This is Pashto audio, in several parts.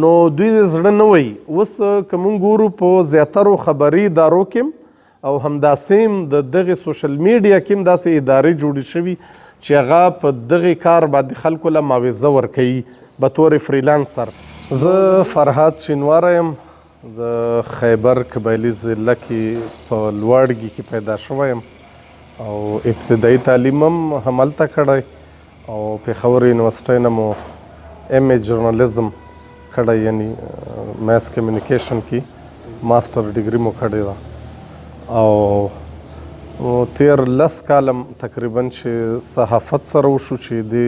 نو دوی د زړه نه وایي. اوس که موږ ګورو په زیاترو خبري ادارو کې او همداسې د دغې سوشل میډیا کې هم داسې ادارې جوړې شوي چې هغه په دغې کار باندې خلکو له معاوضه ورکوي بطور فریلانسر. زه فرهاد شینواری یم، د خیبر قبایلي ضلع کې په لوړګي کې پیدا شوی یم او ابتدایي تعلیم هم هملته کړی او پېښور یونیورسټۍ نه مو MA جرنالیزم کړی، یعنی میس کمیونیکیشن کې ماسټر ډیګري مو کړې ده او تیر 10 کاله تقریبا چې صحافت سره وشو چې دې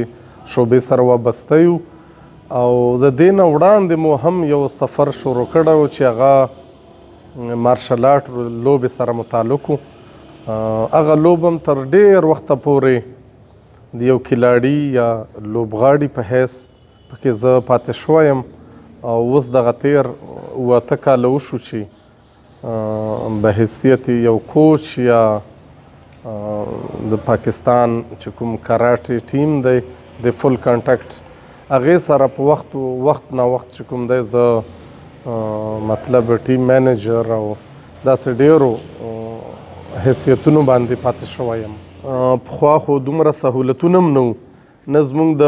شعبې سره وابسته یو او د دې نه وړاندې مو هم یو سفر شروع کړی و چې هغه مارشل آرټ لوبې سره متعلق و. هغه لوب هم تر ډېر وخته پورې د یو کلاړي یا لوبغاړي په حیث پکې زه پاتې شوی یم او اوس دغه تیر 8 کاله وشو چې به حیثیت یو کوچ یا د پاکستان چې کوم کراټې ټیم دی د فل کانټیکټ هغې سره په وخت نا وخت چې کوم دی زه مطلب ټیم مینیجر او داسې ډېرو حیثیتونو باندې پاتې شوی یم. پخوا خو دومره سهولتونه هم نه وو، نه زموږ د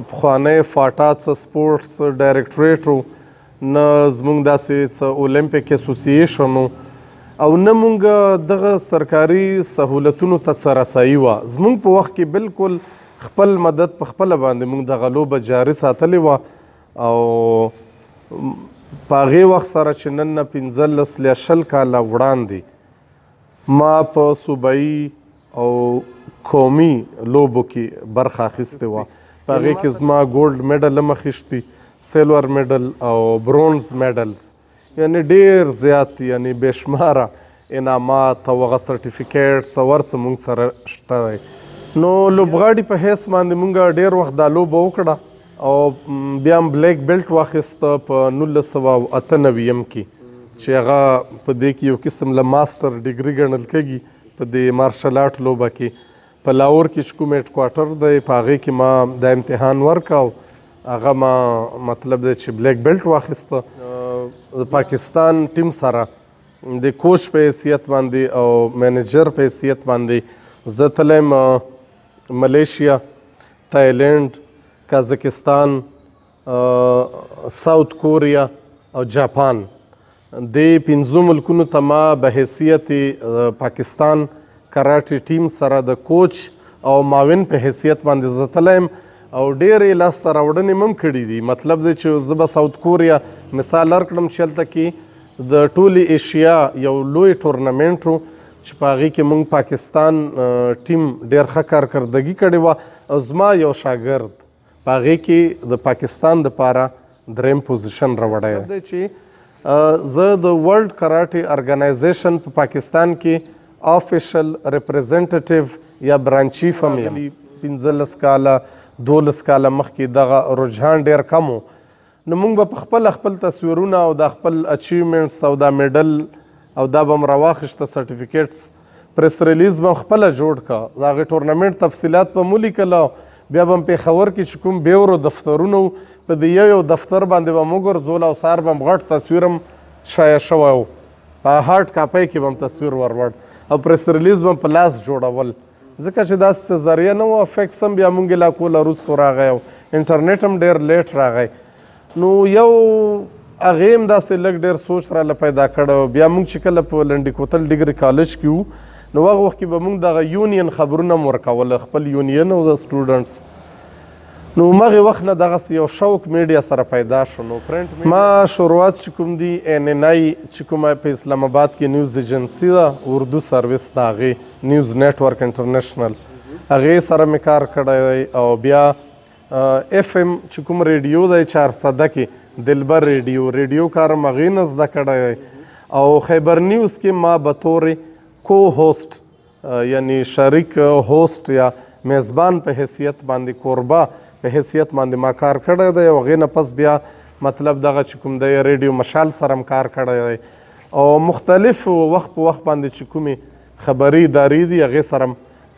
پخوانی فاټا څه سپورټس ډایرکټریټ و، نه زموږ داسې څه اولمپیک اسوسییشن و او نه موږ دغه سرکاري سهولتونو ته څه رسایي وه. زموږ په وخت کې بالکل خپل مدد په خپله باندې موږ دغه لوبه جاري ساتلې وه او په هغې وخت سره چې نن نه 15 یا 20 کاله وړاندې ما په صوبایي او قومي لوبو کې برخه اخیستې وه. په هغې کې زما ګولډ میډل هم اخیستی، سیلور میډل او برونز میډلز، یعنې ډېر زیات یعنې بې شماره انعامات او هغه سرټیفیکیټس او هر څه موږ سره شته دی. نو لوبغاړي په حیث باندې موږ ډېر وخت دا لوبه وکړه او بیا هم بلیک بیلټ واخیسته په 1998 کې چې هغه په دې کې یو قسم له ماسټر ډیګري ګڼل کېږي په دې مارشل آرټ لوبه کې. په لاهور کې چې کوم هیډ کوارټر دی په هغې کې ما دا امتحان ورکړ او هغه ما مطلب دی چې بلیک بیلټ واخیسته. د پاکستان ټیم سره د کوچ په حیثیت باندې او مینیجر په حیثیت باندې زه تللی یم ملیشیا، تایلینډ، کازاکستان، ساوت کوریا او جاپان. دې 5 ملکونو ته ما به حیثیت پاکستان کراټې ټیم سره د کوچ او معاون په حیثیت باندې زه تللی یم او ډېرې لاسته راوړنې م هم کړي دي. مطلب دی چې زه به ساوت کوریا مثال درکړم چې هلته کې د ټولې ایشیا یو لوی ټورنمنټ و چې په هغې کې موږ پاکستان ټیم ډېر ښه کارکردګي کړې وه او زما یو شاګرد په هغې کې د پاکستان دپاره 3 پوزیشن راوړی دی چې زه د ورلډ کراټې ارګنایزیشن په پاکستان کې آفیشل ریپرزنټیټیو یا برانچ چیف هم یم. 15 کاله 12 کاله مخکې دغه رجحان ډېر کم و. نو موږ به په خپل تصویرونه او دا خپل اچیومنټس او دا میډل او دا به م راواخیسته سرټیفیکیټس پریس ریلیز به م خپله جوړ کړه، د هغې ټورنمنټ تفصیلات به م ولیکله. بیا به م پېښور کې چې کوم بیورو دفترونه وو په د یو دفتر باندې به م وګرځول او سهار به م غټ تصویر هم شایع شوی و، په هارډ کاپۍ کې به م تصویر ورور او پریس ریلیز به په لاس جوړول، ځکه چې داسې ذریعه نه وه. فیکس هم بیا مونږ لا کوله وروستو راغی او انټرنیټ هم ډېر لیټ راغی. نو یو هغې هم داسې لږ ډېر سوچ راله پیدا کړی. بیا مونږ چې کله په لنډي کوتل ډیګري کالج کې وو نو هغه وخت کې به مونږ دغه یونین خبرونه هم ورکوله، خپل یونین او د سټوډنټس. نو همغې وخت نه دغسې یو شوق میډیا سره پیدا شو. نو پرنټ ما شروعات چې کوم دي NNI چې کومه په اسلام آباد کې نیوز ایجنسي ده، اردو سروس د هغې نیوز نیټورک انټرنیشنل، هغې سره مې کار کړی دی. او بیا FM چې کوم ریډیو دی 400 کې دلبر ریډیو کار هم هغې نه زده کړی دی. او خیبر نیوز کې ما بطور کو هوسټ یعنی شریک هوسټ یا میزبان په حیثیت باندې کوربه په حیثیت باندې ما کار کړی دی. او هغې نه پس بیا مطلب دغه چې کوم دی ریډیو مشال سره هم کار کړی دی او مختلف وخت په وخت باندې چې کومې خبري ادارې دي هغې سره هم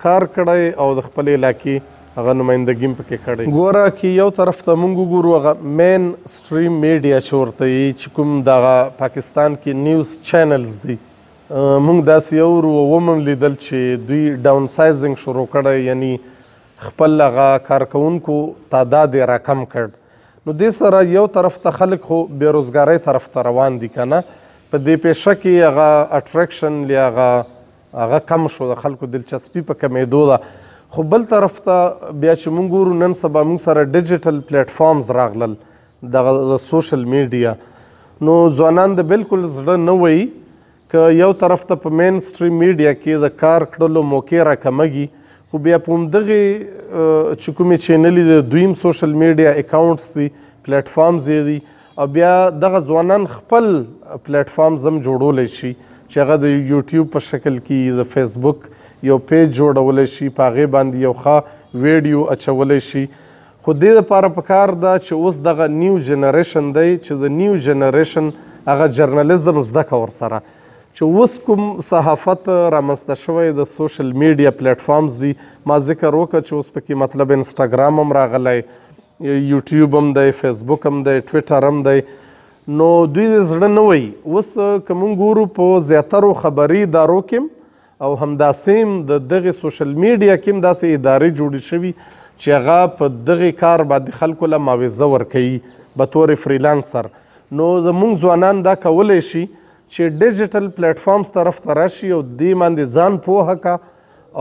کار کړی او د خپل علاقې هغه نمایندګي هم پکې کړې. ګوره که یو طرف ته موږ وګورو هغه مین سټریم میډیا چې ورته یي چې کوم دغه پاکستان کې نیوز چینلز دي موږ داسې اورو او هم لیدل چې دوی ډاون سایزنګ شروع کړی، یعنی خپل هغه کارکوونکو تعداد یې راکم کړ. نو دې سره یو طرف ته خلک خو بېروزګارۍ طرف ته روان دي که نه، په دې پیشه کې هغه اټریکشن یا هغه کم شو، د خلکو دلچسپي په کمېدو ده. خو بل طرف ته بیا چې موږ ګورو نن سبا موږ سره ډیجیټل پلیټفارمز راغلل د سوشل میډیا، نو ځوانان د بالکل زړه نه وایي که یو طرف ته په مین سټریم میډیا کې د کار کړلو موقع راکمږي، خو بیا په همدغې چې کومې چینلې د دویم سوشل میډیا اکاونټس دي، پلیټفارمز یې دي، او بیا دغه ځوانان خپل پلیټفارمز هم جوړولی شي چې هغه د یوټیوب په شکل کې د فیسبوک یو پیج جوړولی شي، په هغې باندې یو ښه ویډیو اچولی شي. خو دې دپاره پکار ده چې اوس دغه نیو جنریشن دی چې د نیو جنریشن هغه جرنالیزم زده که ورسره، چې اوس کوم صحافت رامنځته شوی د سوشل میډیا پلیټفارمز دي. ما ذکر وکړه چې اوس پکې مطلب انسټاګرام هم راغلی، یوټیوب هم دی، فیسبوک هم دی، ټویټر هم دی. نو دوی د زړه نه وایي. اوس که موږ ګورو په زیاترو خبري ادارو کې او همداسې هم د دغې سوشل میډیا کې هم داسې ادارې جوړې شوي چې هغه په دغې کار باندې خلکو له معاوضه ورکوي بطور فریلانسر. نو زموږ ځوانان دا کولی شي چې ډیجیټل پلیټفارمز طرف ته راشي او دې باندې ځان پوهه که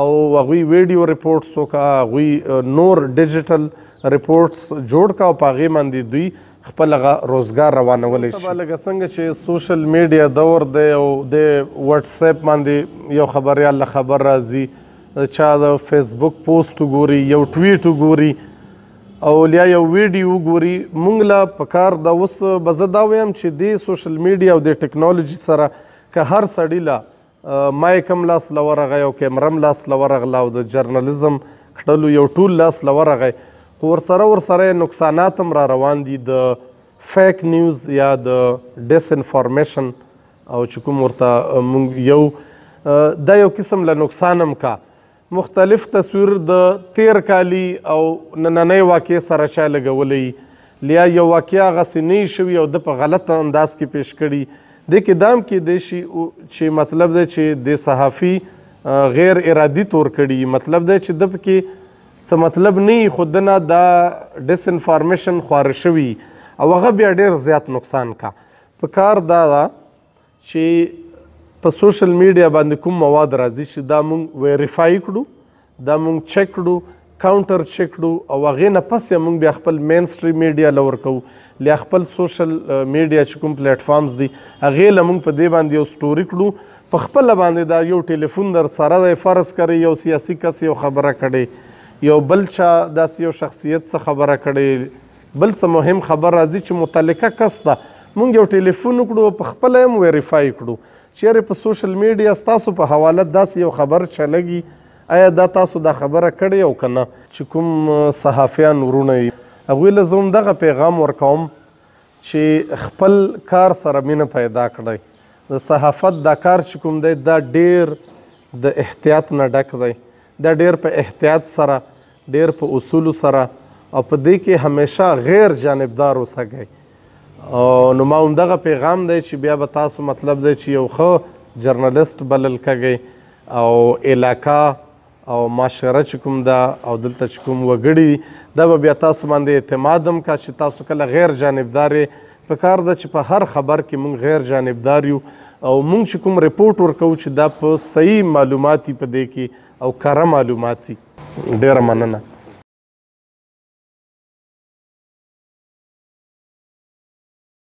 او هغوی ویډیو ریپورټس وکړه، هغوی نور ډیجیټل ریپورټس جوړ که او په هغې باندې دوی خپل هغه روزګار روانولی شي. سبا لکه څنګه چې سوشل میډیا دور دی او د وټساپ باندې یو خبریال له خبر راځي، چا د فیسبوک پوسټ وګوري، یو ټویټ وګوري او یا یو ویډیو وګوري. موږ له پکار ده اوس به زه دا وایم چې دې سوشل میډیا او د ټیکنالوژي سره که هر سړي له مایک هم لاس له ورغی او کیمره هم لاس له ورغله او د جرنالیزم کړلو یو ټول لاس له ورغی، خو ورسره نقصانات هم را روان دي، د فیک نیوز یا د ډس انفارمیشن او چې کوم ورته موږ یو دا یو قسم له نقصان هم کا مختلف تصویر د تیر کالی او نننۍ واقع سره چا لګولی، یا یو واقع هغسې نه شوي او د په غلط انداز کې پیش کړي. دې کې دام کیدی شي چې مطلب دی چې د صحافي غیر ارادي تور کړي، مطلب دی چې د پکې څه مطلب نه وي خو دنه دا ډس انفارمیشن خواره شوي او هغه بیا ډېر زیات نقصان کا. په کار دا ده چې په سوشل میډیا باندې کوم مواد راځي چې دا مونږ ویریفای کړو، دا مونږ چک کړو، کاونټر چک کړو او هغې نه پس یې مونږ بیا خپل مین سټریم میډیا له ورکوو، یا خپل سوشل میډیا چې کوم پلیټفارمز دي هغې له مونږ په دې باندې یو سټوري کړو. په خپله باندې دا یو ټلیفون در سره دی، فرض کوي یو سیاسي کس یو خبره کړې، یو بل چا داسې یو شخصیت څه خبره کړې، بل څه مهم خبر راځي چې متعلقه کس ته مونږ یو ټلیفون وکړو، په خپله هم ویریفای کړو. چیرې په سوشل میډیا ستاسو په حواله داسې یو خبر چلګي، آیا دا تاسو دا خبره کړې او که نه؟ چې کوم صحافیان ورونه یي هغوی له زه هم دغه پیغام ورکوم چې خپل کار سره مینه پیدا کړئ. د صحافت دا کار چې کوم دی دا ډېر د احتیاط نه ډک دی، دا ډېر په احتیاط سره، ډېر په اصولو سره او په دې کې همیشه غیر جانبدار اوسئ. نو ما همدغه پیغام دی چې بیا به تاسو مطلب دی چې یو ښه جرنالیست بلل کږئ او علاقه او معاشره چې کوم ده او دلته چې کوم وګړي دا به بیا تاسو باندې اعتماد هم کا چې تاسو کله غیر جانبدار یې. پکار ده چې په هر خبر کې مونږ غیر جانبدار یو او مونږ چې کوم رپورټ ورکوو چې دا په صحیح معلومات په دې کې او کره معلومات. ډېره مننه.